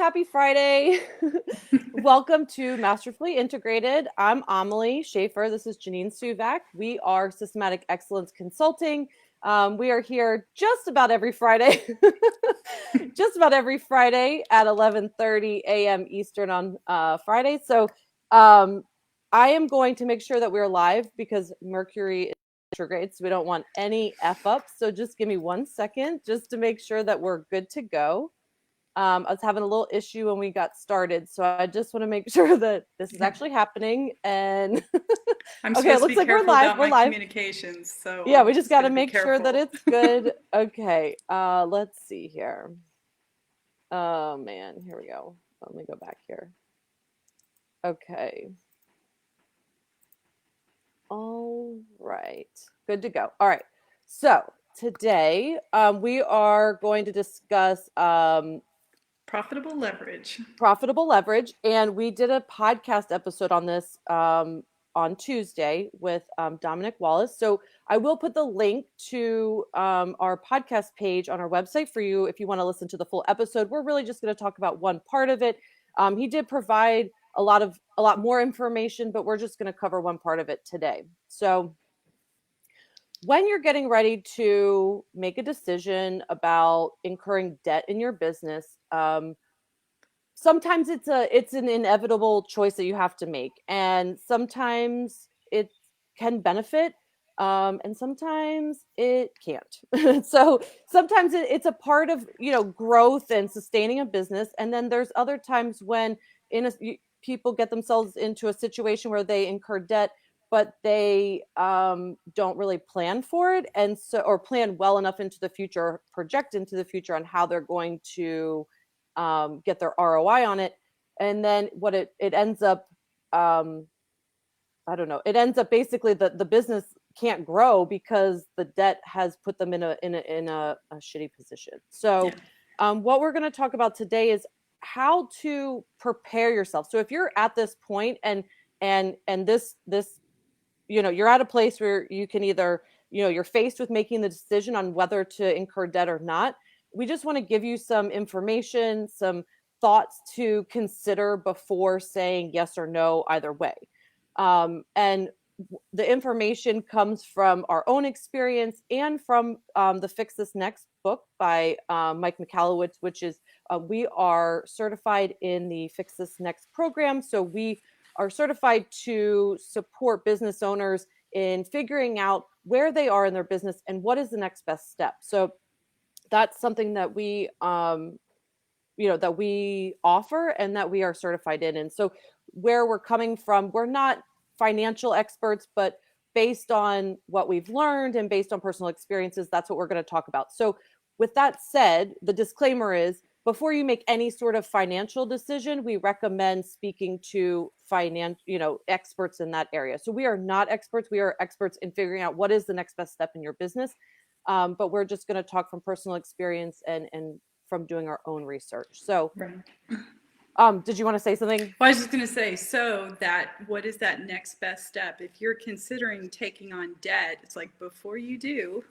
Happy Friday. Welcome to Masterfully Integrated. I'm Amelie Schaefer. This is Janine Suvak. We are Systematic Excellence Consulting. We are here just about every Friday, at 11:30 a.m. Eastern on Friday. So I am going to make sure that we're live because Mercury is retrograde, so we don't want any F-ups. So just give me 1 second just to make sure that we're good to go. I was having a little issue when we got started, so I just want to make sure that this is actually happening. And I'm okay, it supposed to looks be like we're careful live. about We're my live. communications, so Yeah, we I'm just just got going to to be make sure that careful. it's good. Okay, let's see here. Oh man, here we go. Let me go back here. Okay. All right, good to go. All right, so today we are going to discuss Profitable leverage. profitable leverage, and we did a podcast episode on this on Tuesday with Dominic Wallace. So I will put the link to our podcast page on our website for you if you want to listen to the full episode. We're really just going to talk about one part of it. He did provide a lot more information, but we're just going to cover one part of it today. So when you're getting ready to make a decision about incurring debt in your business, sometimes it's an inevitable choice that you have to make, and sometimes it can benefit, and sometimes it can't. So sometimes it's a part of growth and sustaining a business, and then there's other times when people get themselves into a situation where they incur debt, but they don't really plan for it, and so or plan well enough into the future, project into the future on how they're going to get their ROI on it. And then what it ends up, I don't know, it ends up basically the business can't grow because the debt has put them in a shitty position. So Yeah. what we're going to talk about today is how to prepare yourself. So if you're at this point and this you're at a place where you can either you're faced with making the decision on whether to incur debt or not, we just want to give you some information, some thoughts to consider before saying yes or no either way. And the information comes from our own experience and from the Fix This Next book by Mike Michalowicz, which is we are certified in the Fix This Next program. So we are certified to support business owners in figuring out where they are in their business and what is the next best step. So that's something that we offer and that we are certified in. And so where we're coming from, we're not financial experts, but based on what we've learned and based on personal experiences, that's what we're going to talk about. So with that said, the disclaimer is before you make any sort of financial decision, we recommend speaking to experts in that area. So we are not experts. We are experts in figuring out what is the next best step in your business. But we're just going to talk from personal experience and from doing our own research. So, Right. did you want to say something? Well, I was just going to say, so that what is that next best step? If you're considering taking on debt, it's like before you do,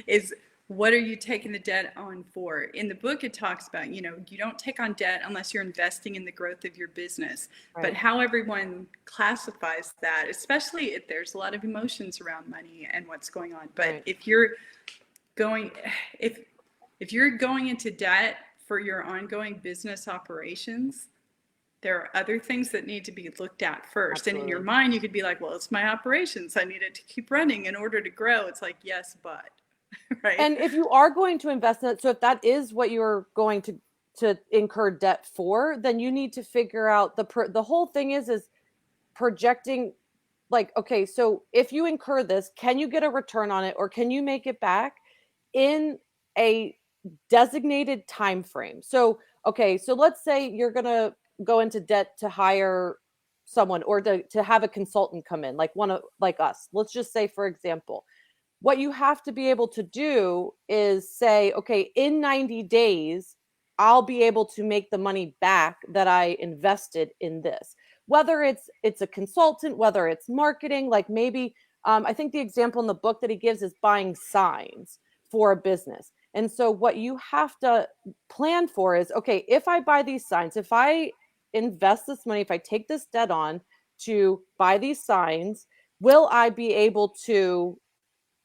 is what are you taking the debt on for? In the book, it talks about, you don't take on debt unless you're investing in the growth of your business. But Right. how everyone classifies that, especially if there's a lot of emotions around money and what's going on. But Right. if you're going, if you're going into debt for your ongoing business operations, there are other things that need to be looked at first. And in your Absolutely. mind, you could be like, well, it's my operations. I need it to keep running in order to grow. It's like, yes, but, right? And if you are going to invest in it, so if that is what you're going to incur debt for, then you need to figure out the whole thing is projecting, like, okay, so if you incur this, can you get a return on it, or can you make it back in a designated time frame? So okay, so let's say you're going to go into debt to hire someone, or to have a consultant come in, like us. Let's just say, for example, what you have to be able to do is say, okay, in 90 days, I'll be able to make the money back that I invested in this. Whether it's a consultant, whether it's marketing, like maybe I think the example in the book that he gives is buying signs for a business. And so what you have to plan for is, okay, if I buy these signs, if I invest this money, if I take this debt on to buy these signs, will I be able to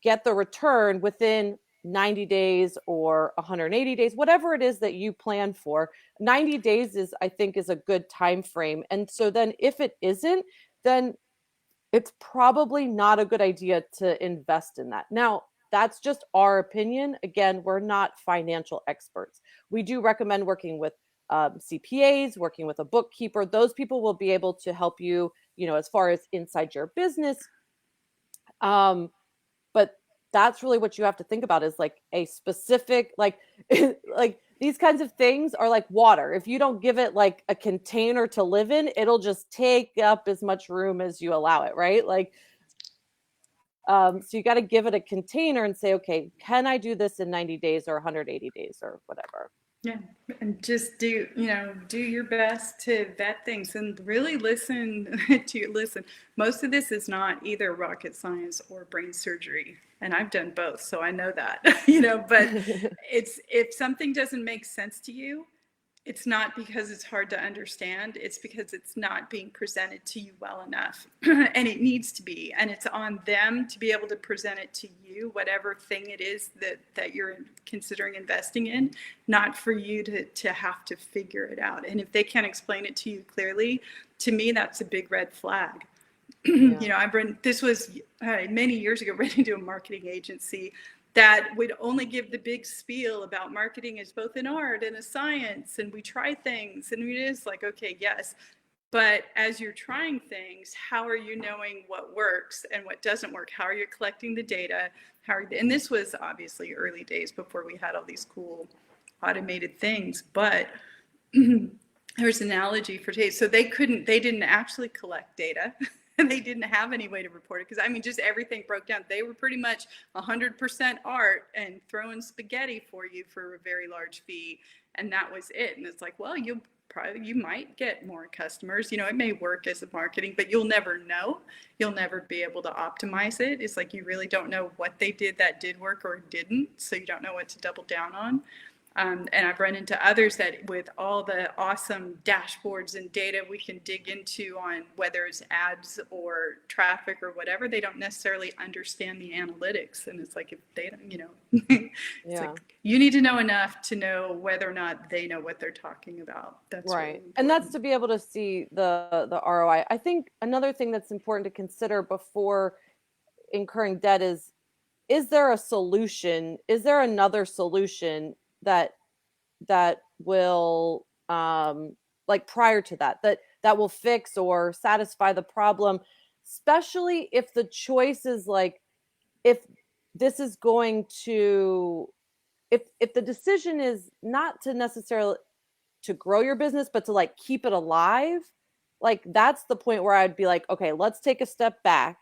get the return within 90 days or 180 days, whatever it is that you plan for? 90 days is, I think, is a good time frame. And so then if it isn't, then it's probably not a good idea to invest in that. Now, that's just our opinion. Again, we're not financial experts. We do recommend working with CPAs, working with a bookkeeper. Those people will be able to help you, as far as inside your business. But that's really what you have to think about, is like a specific, like like these kinds of things are like water. If you don't give it like a container to live in, it'll just take up as much room as you allow it, right? Like, so you got to give it a container and say, okay, can I do this in 90 days or 180 days or whatever? Yeah, and just do your best to vet things and really listen listen. Most of this is not either rocket science or brain surgery, and I've done both, so I know that. But it's, if something doesn't make sense to you, it's not because it's hard to understand. It's because it's not being presented to you well enough. And it needs to be. And it's on them to be able to present it to you, whatever thing it is that you're considering investing in, not for you to have to figure it out. And if they can't explain it to you clearly, to me, that's a big red flag. Yeah. This was many years ago, ran into a marketing agency that would only give the big spiel about marketing as both an art and a science, and we try things, and it is like, okay, yes, but as you're trying things, how are you knowing what works and what doesn't work? How are you collecting the data? And this was obviously early days before we had all these cool automated things, but there's an analogy for taste. So they didn't actually collect data. And they didn't have any way to report it, because just everything broke down. They were pretty much 100% art and throwing spaghetti for you for a very large fee, and that was it. And it's like, well, you might get more customers. It may work as a marketing, but you'll never know. You'll never be able to optimize it. It's like you really don't know what they did that did work or didn't, so you don't know what to double down on. And I've run into others that, with all the awesome dashboards and data we can dig into on whether it's ads or traffic or whatever, they don't necessarily understand the analytics. And it's like, if they don't, it's Yeah. like, you need to know enough to know whether or not they know what they're talking about. That's Right. really And that's important. to be able to see the ROI. I think another thing that's important to consider before incurring debt is there a solution? Is there another solution that will, like, prior to that will fix or satisfy the problem, especially if the choice is like, if this is going to, if the decision is not to necessarily to grow your business, but to like keep it alive, like that's the point where I'd be like, okay, let's take a step back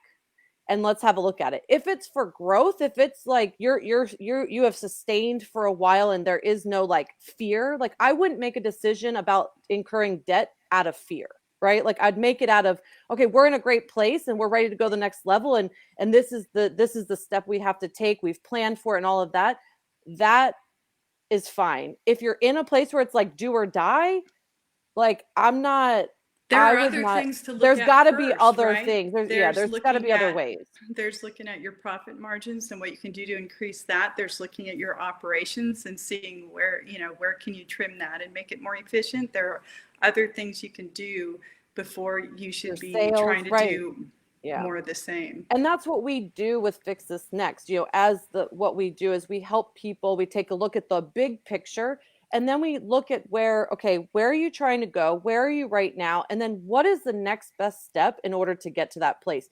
and let's have a look at it. If it's for growth, if it's like you have sustained for a while and there is no like fear, like I wouldn't make a decision about incurring debt out of fear, right? Like I'd make it out of, okay, we're in a great place and we're ready to go the next level, and this is the step we have to take. We've planned for it and all of that. That is fine. If you're in a place where it's like do or die, like There I are would other not. things to look There's at got to be first, other right? things. There's There's got to looking be other at ways. there's looking at your profit margins and what you can do to increase that. There's looking at your operations and seeing where can you trim that and make it more efficient. There are other things you can do before you Your should be trying sales, to right? do Yeah. more of the same. And that's what we do with Fix This Next. As what we do is we help people, we take a look at the big picture, and then we look at where are you trying to go? Where are you right now? And then what is the next best step in order to get to that place?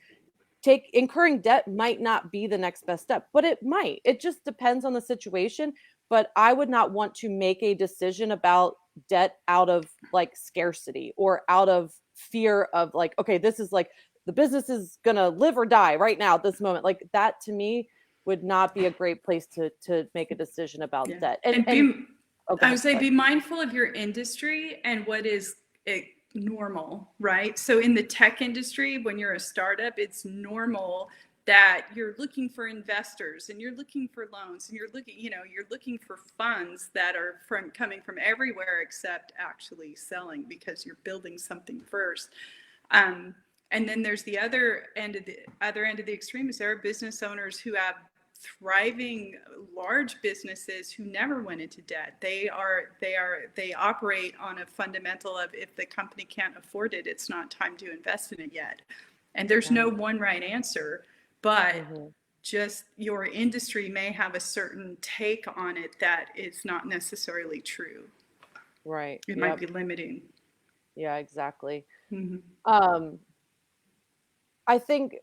Incurring debt might not be the next best step, but it might. It just depends on the situation. But I would not want to make a decision about debt out of like scarcity or out of fear of like, okay, this is like the business is gonna live or die right now at this moment. Like that to me would not be a great place to make a decision about Yeah. debt. And And oh, go I would ahead. say Sorry. be mindful of your industry and what is normal, right? So in the tech industry, when you're a startup, it's normal that you're looking for investors and you're looking for loans and you're looking for funds that are coming from everywhere except actually selling, because you're building something first. And then there's the other end of the extreme is there are business owners who have thriving large businesses who never went into debt. They operate on a fundamental of, if the company can't afford it, it's not time to invest in it yet. And there's no one right answer, but just your industry may have a certain take on it that is not necessarily true. Right. It might be limiting. Yeah, exactly. Mm-hmm. I think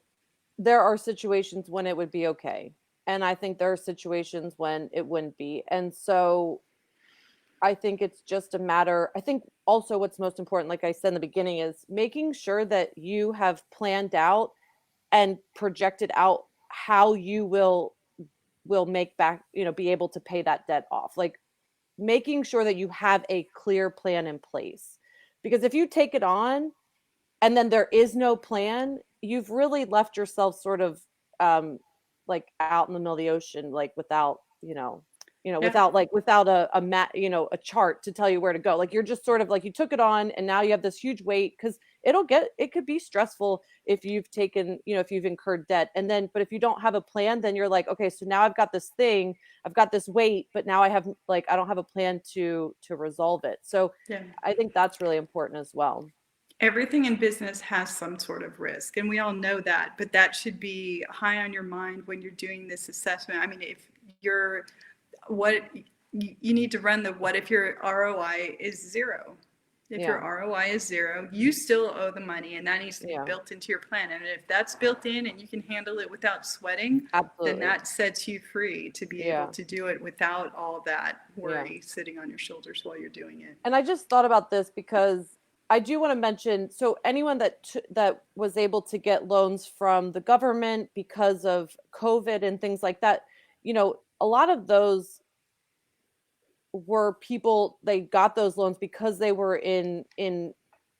there are situations when it would be okay. And I think there are situations when it wouldn't be. And so I think it's just a matter. I think also what's most important, like I said in the beginning, is making sure that you have planned out and projected out how you will make back, be able to pay that debt off. Like making sure that you have a clear plan in place. Because if you take it on and then there is no plan, you've really left yourself sort of like out in the middle of the ocean, like without, Yeah. without a mat, a chart to tell you where to go. Like you're just sort of like you took it on and now you have this huge weight, because it could be stressful if you've taken, if you've incurred debt. And then, but if you don't have a plan, then you're like, okay, so now I've got this thing, I've got this weight, but now I don't have a plan to resolve it. So Yeah. I think that's really important as well. Everything in business has some sort of risk, and we all know that, but that should be high on your mind when you're doing this assessment. I mean, if you're what you need to run the what if your ROI is zero. If your ROI is zero, you still owe the money, and that needs to be built into your plan. And if that's built in and you can handle it without sweating, then that sets you free to be able to do it without all that worry sitting on your shoulders while you're doing it. And I just thought about this because I do want to mention, so anyone that was able to get loans from the government because of COVID and things like that, a lot of those were people, they got those loans because they were in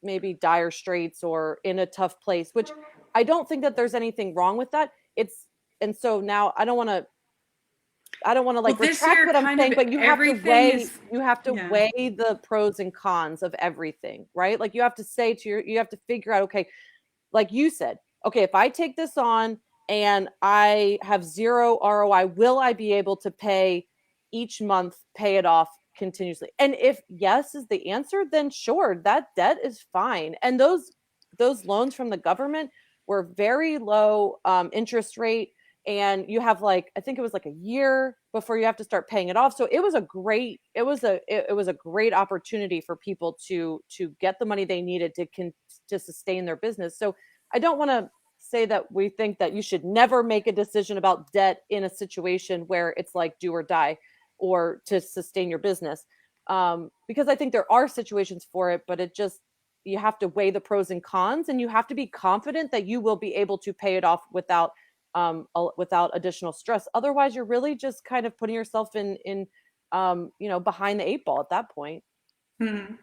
maybe dire straits or in a tough place, which I don't think that there's anything wrong with that. And so now I don't want to like retract what I'm saying, but you have to weigh the pros and cons of everything, right? Like you have to you have to figure out, okay, like you said, okay, if I take this on and I have zero ROI, will I be able to each month, pay it off continuously? And if yes is the answer, then sure, that debt is fine. And those loans from the government were very low interest rate, and you have I think it was like a year before you have to start paying it off. So it was a great opportunity for people to get the money they needed to sustain their business. So I don't want to say that we think that you should never make a decision about debt in a situation where it's like do or die or to sustain your business, because I think there are situations for it, but you have to weigh the pros and cons, and you have to be confident that you will be able to pay it off without additional stress. Otherwise, you're really just kind of putting yourself in behind the eight ball at that point. Mm-hmm.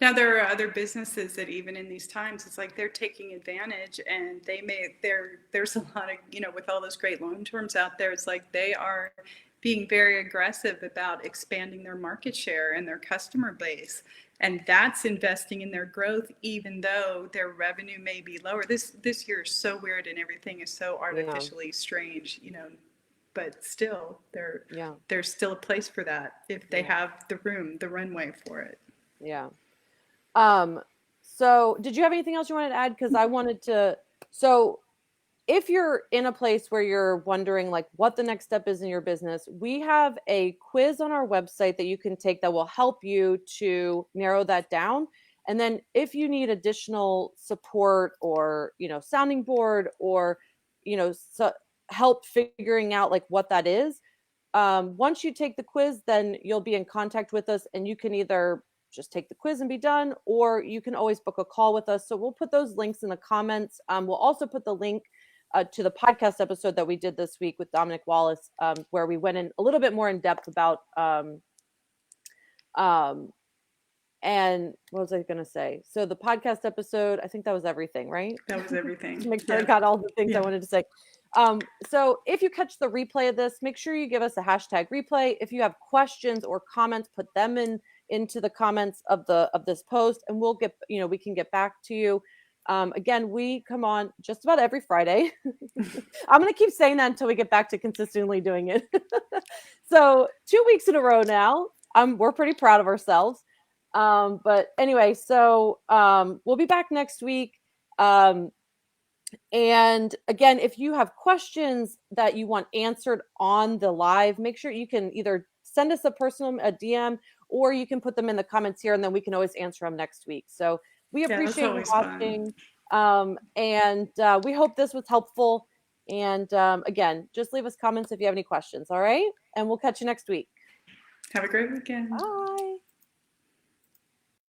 Now there are other businesses that even in these times, it's like they're taking advantage, and there's a lot of, with all those great loan terms out there, it's like they are being very aggressive about expanding their market share and their customer base. And that's investing in their growth, even though their revenue may be lower. This year is so weird and everything is so artificially strange, but still there's still a place for that if they have the runway for it. Yeah. So did you have anything else you wanted to add? Because I wanted to, so if you're in a place where you're wondering like what the next step is in your business, we have a quiz on our website that you can take that will help you to narrow that down. And then if you need additional support or, sounding board or, help figuring out like what that is, once you take the quiz, then you'll be in contact with us, and you can either just take the quiz and be done, or you can always book a call with us. So we'll put those links in the comments. We'll also put the link to the podcast episode that we did this week with Dominic Wallace, where we went in a little bit more in depth about and what was I going to say? So the podcast episode, I think that was everything, right? That was everything. To make sure I got all the things I wanted to say. So if you catch the replay of this, make sure you give us a hashtag replay. If you have questions or comments, put them into the comments of this post, and we'll get, we can get back to you. Again, we come on just about every Friday. I'm going to keep saying that until we get back to consistently doing it. So 2 weeks in a row now. We're pretty proud of ourselves. But anyway, so we'll be back next week. And again, if you have questions that you want answered on the live, make sure you can either send us a DM, or you can put them in the comments here, and then we can always answer them next week. So we Yeah, that's appreciate you always fun. watching. And we hope this was helpful. And again, just leave us comments if you have any questions. All right. And we'll catch you next week. Have a great weekend. Bye.